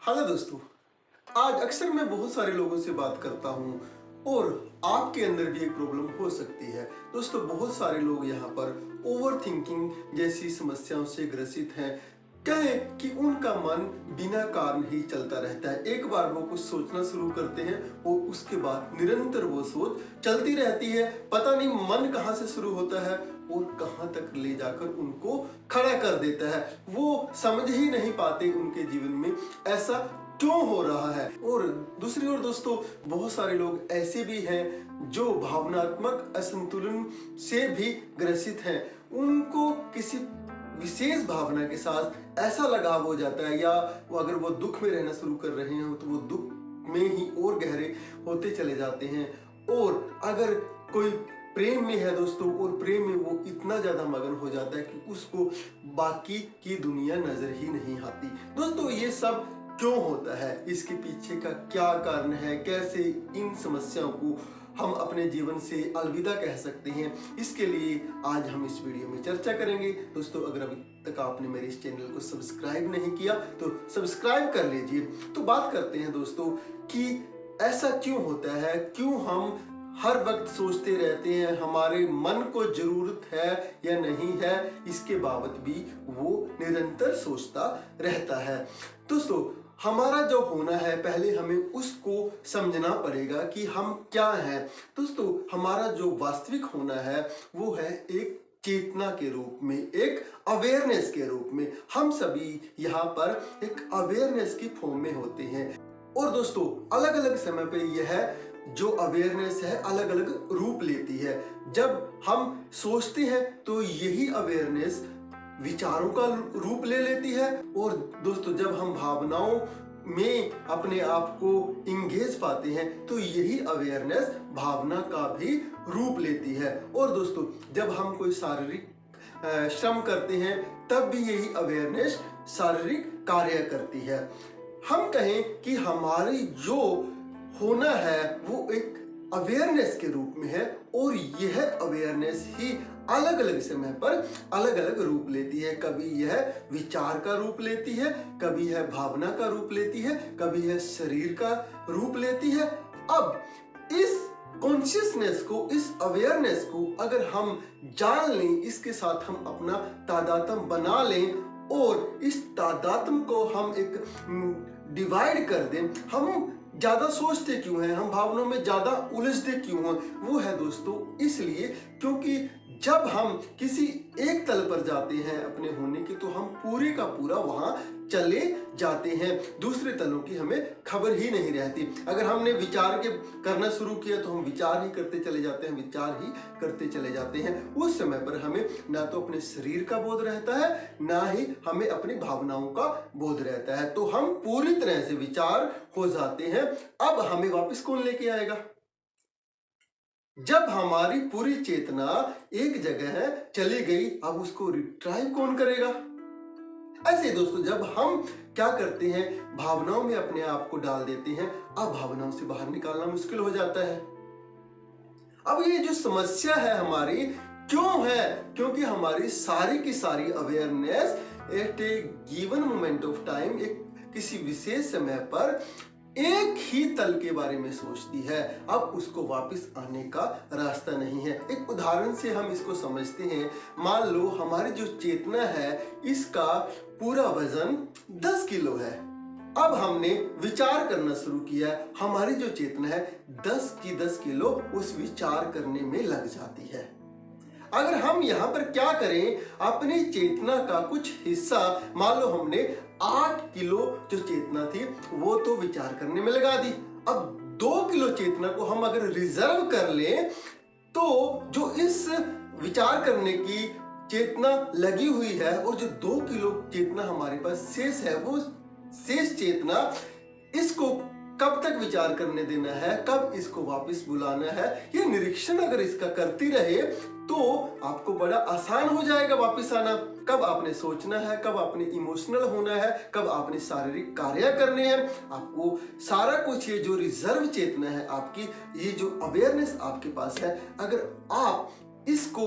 Hello दोस्तों। आज अक्सर मैं बहुत सारे लोगों से बात करता हूँ और आपके अंदर भी एक प्रॉब्लम हो सकती है। दोस्तों, बहुत सारे लोग यहाँ पर ओवर थिंकिंग जैसी समस्याओं से ग्रसित हैं। कहें कि उनका मन बिना कारण ही चलता रहता है। एक बार वो कुछ सोचना शुरू करते हैं और उसके बाद निरंतर वो सोच चलती रहती है। पता नहीं मन कहाँ से शुरू होता है और कहां तक ले जाकर उनको खड़ा कर देता है। वो समझ ही नहीं पाते उनके जीवन में ऐसा क्यों हो रहा है। और दूसरी ओर दोस्तों, बहुत सारे लोग ऐसे भी हैं जो भावनात्मक असंतुलन से भी ग्रसित हैं। उनको किसी विशेष भावना के साथ ऐसा लगाव हो जाता है, या वो अगर वो दुख में रहना शुरू कर रहे हो तो वो दुख में ही और गहरे होते चले जाते हैं। और अगर कोई प्रेम में है दोस्तों, और प्रेम में वो इतना ज्यादा मगन हो जाता है कि उसको बाकी की दुनिया नजर ही नहीं आती। दोस्तों, ये सब क्यों होता है, इसके पीछे का क्या कारण है, कैसे इन समस्याओं को हम अपने जीवन से अलविदा कह सकते हैं, इसके लिए आज हम इस वीडियो में चर्चा करेंगे। दोस्तों, अगर अभी तक आपने मेरे इस चैनल को सब्सक्राइब नहीं किया तो सब्सक्राइब कर लीजिए। तो बात करते हैं दोस्तों कि ऐसा क्यों होता है, क्यों हम हर वक्त सोचते रहते हैं, हमारे मन को जरूरत है या नहीं है, इसके बावत भी वो निरंतर सोचता रहता है। दोस्तों, हमारा जो होना है, पहले हमें उसको समझना पड़ेगा कि हम क्या हैं। दोस्तों, हमारा जो वास्तविक होना है वो है एक चेतना के रूप में, एक अवेयरनेस के रूप में। हम सभी यहाँ पर एक अवेयरनेस की फॉर्म में होते हैं। और दोस्तों, अलग अलग समय पे यह जो अवेयरनेस है अलग अलग रूप लेती है। जब हम सोचते हैं तो यही अवेयरनेस विचारों का रूप ले लेती है। और दोस्तों, जब हम भावनाओं में अपने आप को इंगेज पाते हैं तो यही अवेयरनेस भावना का भी रूप लेती है। और दोस्तों, जब हम कोई शारीरिक श्रम करते हैं तब भी यही अवेयरनेस शारीरिक कार्य करती है। हम कहें कि हमारी जो होना है वो एक अवेयरनेस के रूप में है, और यह अवेयरनेस ही अलग अलग समय पर अलग अलग रूप लेती है। कभी यह विचार का रूप लेती है, कभी यह भावना का रूप लेती है, कभी यह शरीर का रूप लेती है। अब इस कॉन्शियसनेस को, इस अवेयरनेस को अगर हम जान लें, इसके साथ हम अपना तादात्म्य बना लें और इस तादात्म्य को हम एक डिवाइड कर दें। हम ज्यादा सोचते क्यों हैं, हम भावनाओं में ज्यादा उलझते क्यों हैं, वो है दोस्तों इसलिए क्योंकि जब हम किसी एक तल पर जाते हैं अपने होने के, तो हम पूरे का पूरा वहां चले जाते हैं। दूसरे तलों की हमें खबर ही नहीं रहती। अगर हमने विचार के करना शुरू किया तो हम विचार ही करते चले जाते हैं, विचार ही करते चले जाते हैं। उस समय पर हमें ना तो अपने शरीर का बोध रहता है, ना ही हमें अपनी भावनाओं का बोध रहता है। तो हम पूरी तरह से विचार हो जाते हैं। अब हमें वापस कौन लेके आएगा? जब हमारी पूरी चेतना एक जगह चली गई, अब उसको रिट्राइव कौन करेगा? ऐसे दोस्तों, जब हम क्या करते हैं, भावनाओं में अपने आप को डाल देते हैं, अब भावनाओं से बाहर निकालना मुश्किल हो जाता है। अब ये जो समस्या है हमारी क्यों है? क्योंकि हमारी सारी की सारी awareness at a given moment of time, एक किसी विशेष समय पर एक ही तल के बारे में सोचती है। अब उसको वापस आने का रास्ता नहीं है। एक उदाहरण से हम इसको समझते हैं। मान लो हमारी जो चेतना है इसका पूरा वजन 10 किलो है। अब हमने विचार करना शुरू किया, हमारी जो चेतना है 10 की 10 किलो उस विचार करने में लग जाती है। अगर हम यहाँ पर क्या करें, अपनी चेतना का कुछ हिस्सा, मान लो हमने 8 किलो जो चेतना थी वो तो विचार करने में लगा दी। अब 2 किलो चेतना को हम अगर रिजर्व कर लें तो जो इस विचार करने की चेतना लगी हुई है और जो 2 किलो चेतना हमारे पास शेष है, वो शेष चेतना इसको कब तक विचार करने देना है, कब इसको वापस बुलाना है, ये निरीक्षण अगर इसका करती रहे तो आपको बड़ा आसान हो जाएगा वापस आना। कब आपने सोचना है, कब आपने इमोशनल होना है, कब आपने शारीरिक कार्य करने हैं, आपको सारा कुछ ये जो रिजर्व चेतना है आपकी, ये जो अवेयरनेस आपके पास है, अगर आप इसको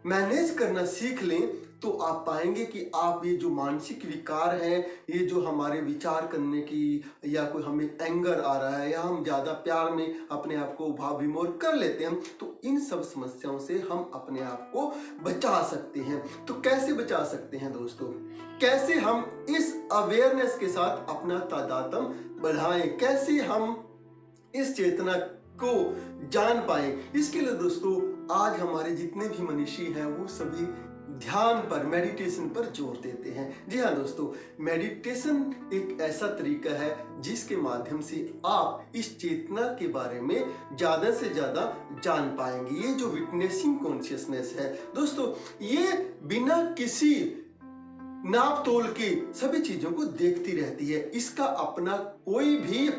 मैनेज करना सीख लें तो आप पाएंगे कि आप ये जो मानसिक विकार हैं, ये जो हमारे विचार करने की, या कोई हमें एंगर आ रहा है, या हम ज़्यादा प्यार में अपने आप को भाव विमोर कर लेते हैं, तो इन सब समस्याओं से हम अपने आप को बचा सकते हैं। तो कैसे बचा सकते हैं दोस्तों? कैसे हम इस अवेयरनेस के साथ अपना तादात्म्य बढ़ाएं, कैसे हम इस चेतना को जान पाए? इसके लिए दोस्तों आज हमारे जितने भी मनीषी हैं वो सभी ध्यान पर, मेडिटेशन पर जोर देते हैं। जी हाँ दोस्तों, मेडिटेशन एक ऐसा तरीका है जिसके माध्यम से आप इस चेतना के बारे में ज्यादा से ज्यादा जान पाएंगे। ये जो विटनेसिंग कॉन्शियसनेस है दोस्तों, ये बिना किसी नाप तोल के सभी चीजों को देखती रहती है। इसका अपना कोई भी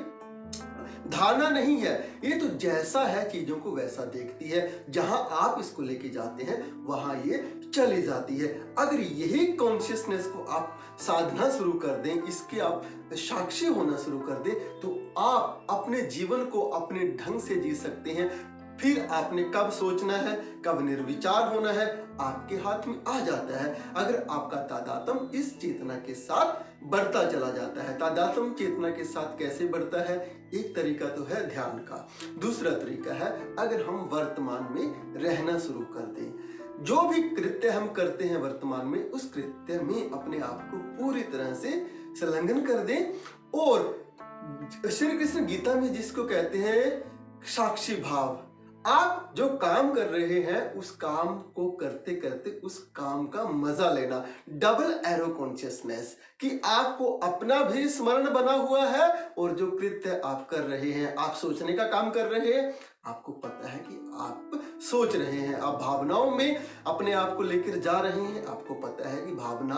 धारणा नहीं है। ये तो जैसा है चीजों को वैसा देखती है। जहां आप इसको लेके जाते हैं वहां ये चली जाती है। अगर यही कॉन्शियसनेस को आप साधना शुरू कर दें, इसके आप साक्षी होना शुरू कर दें, तो आप अपने जीवन को अपने ढंग से जी सकते हैं। फिर आपने कब सोचना है, कब निर्विचार होना है, आपके हाथ में आ जाता है। अगर आपका तादात्म्य इस चेतना के साथ बढ़ता चला जाता है। तादात्म्य चेतना के साथ कैसे बढ़ता है? एक तरीका तो है ध्यान का, दूसरा तरीका है अगर हम वर्तमान में रहना शुरू कर दें। जो भी कृत्य हम करते हैं वर्तमान में, उस कृत्य में अपने आप को पूरी तरह से संलग्न कर दें। और श्री कृष्ण गीता में जिसको कहते हैं साक्षी भाव, आप जो काम कर रहे हैं उस काम को करते करते उस काम का मजा लेना। डबल एरो कॉन्शियसनेस कि आपको अपना भी स्मरण बना हुआ है, और जो कृत्य आप कर रहे हैं, आप सोचने का काम कर रहे हैं, आपको पता है कि आप सोच रहे हैं, आप भावनाओं में अपने आप को लेकर जा रहे हैं। आपको पता है कि भावना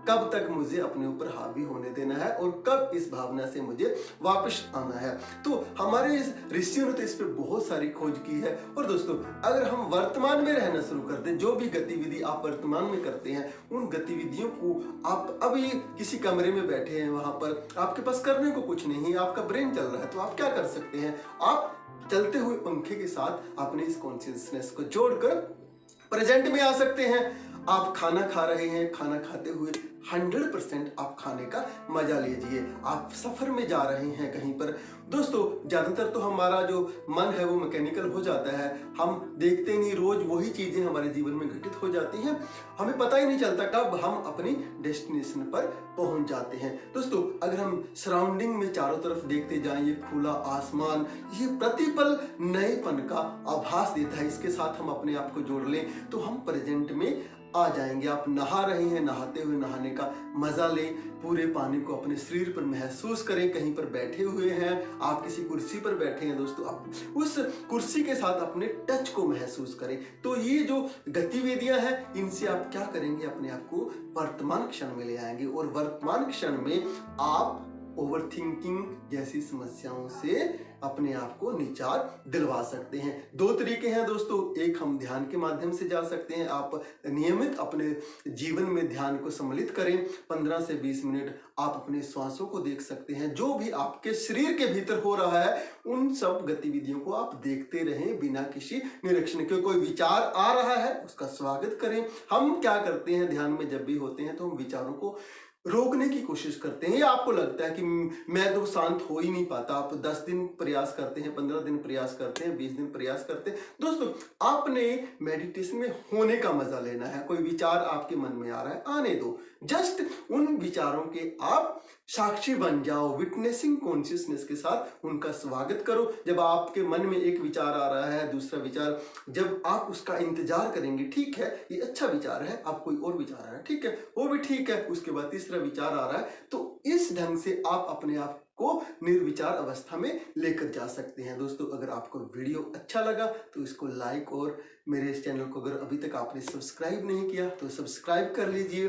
कब तक मुझे अपने ऊपर हावी होने देना है और कब इस भावना से मुझे वापस आना है। तो हमारे इस ऋषियों ने तो इस पे बहुत सारी खोज की है। और दोस्तों अगर हम वर्तमान में रहना शुरू कर दें, जो भी गतिविधि आप वर्तमान में करते हैं, उन गतिविधियों को आप अभी किसी कमरे में बैठे हैं, वहां पर आपके पास करने को कुछ नहीं है, आपका ब्रेन चल रहा है, तो आप क्या कर सकते हैं? आप चलते हुए पंखे के साथ अपने इस कॉन्शियसनेस को जोड़कर प्रेजेंट में आ सकते हैं। आप खाना खा रहे हैं, खाना खाते हुए 100% आप खाने का मजा लीजिए। आप सफर में जा रहे हैं कहीं पर, दोस्तों ज्यादातर तो हमारा जो मन है वो मैकेनिकल हो जाता है। हम देखते नहीं, रोज वही चीजें हमारे जीवन में घटित हो जाती हैं, हमें पता ही नहीं चलता कब हम अपनी डेस्टिनेशन पर पहुंच जाते हैं। दोस्तों अगर हम सराउंडिंग में चारों तरफ देखते जाएं, ये खुला आसमान, ये प्रतिपल नएपन का आभास देता है। इसके साथ हम अपने आप को जोड़ लें तो हम प्रेजेंट में आ जाएंगे। आप नहा रहे हैं, नहाते हुए नहाने का मजा लें, पूरे पानी को अपने शरीर पर महसूस करें। कहीं पर बैठे हुए हैं, आप किसी कुर्सी पर बैठे हैं दोस्तों, आप उस कुर्सी के साथ अपने टच को महसूस करें। तो ये जो गतिविधियां हैं, इनसे आप क्या करेंगे? अपने आप को वर्तमान क्षण में ले आएंगे, और वर्तमान क्षण में आप ओवर थिंकिंग जैसी समस्याओं से अपने आप को निजात दिलवा सकते हैं। दो तरीके हैं दोस्तों, एक हम ध्यान के माध्यम से जा सकते हैं। आप नियमित अपने जीवन में ध्यान को सम्मिलित करें, 15 से 20 मिनट आप अपने श्वासों को देख सकते हैं। जो भी आपके शरीर के भीतर हो रहा है, उन सब गतिविधियों को आप देखते रहें बिना किसी निरीक्षण के। कोई विचार आ रहा है उसका स्वागत करें। हम क्या करते हैं ध्यान में जब भी होते हैं तो हम विचारों को रोकने की कोशिश करते हैं। या आपको लगता है कि मैं तो शांत हो ही नहीं पाता, आप 10 दिन प्रयास करते हैं, 15 दिन प्रयास करते हैं, 20 दिन प्रयास करते हैं। दोस्तों आपने मेडिटेशन में होने का मजा लेना है। कोई विचार आपके मन में आ रहा है, आने दो, जस्ट उन विचारों के आप साक्षी बन जाओ। विटनेसिंग कॉन्शियसनेस के साथ उनका स्वागत करो। जब आपके मन में एक विचार आ रहा है, दूसरा विचार, जब आप उसका इंतजार करेंगे, ठीक है ये अच्छा विचार है, आप कोई और विचार आ रहा है, ठीक है वो भी ठीक है, उसके बाद तीसरा विचार आ रहा है, तो इस ढंग से आप अपने आप को निर्विचार अवस्था में लेकर जा सकते हैं। दोस्तों अगर आपको वीडियो अच्छा लगा तो इसको लाइक, और मेरे इस चैनल को अगर अभी तक आपने सब्सक्राइब नहीं किया तो सब्सक्राइब कर लीजिए।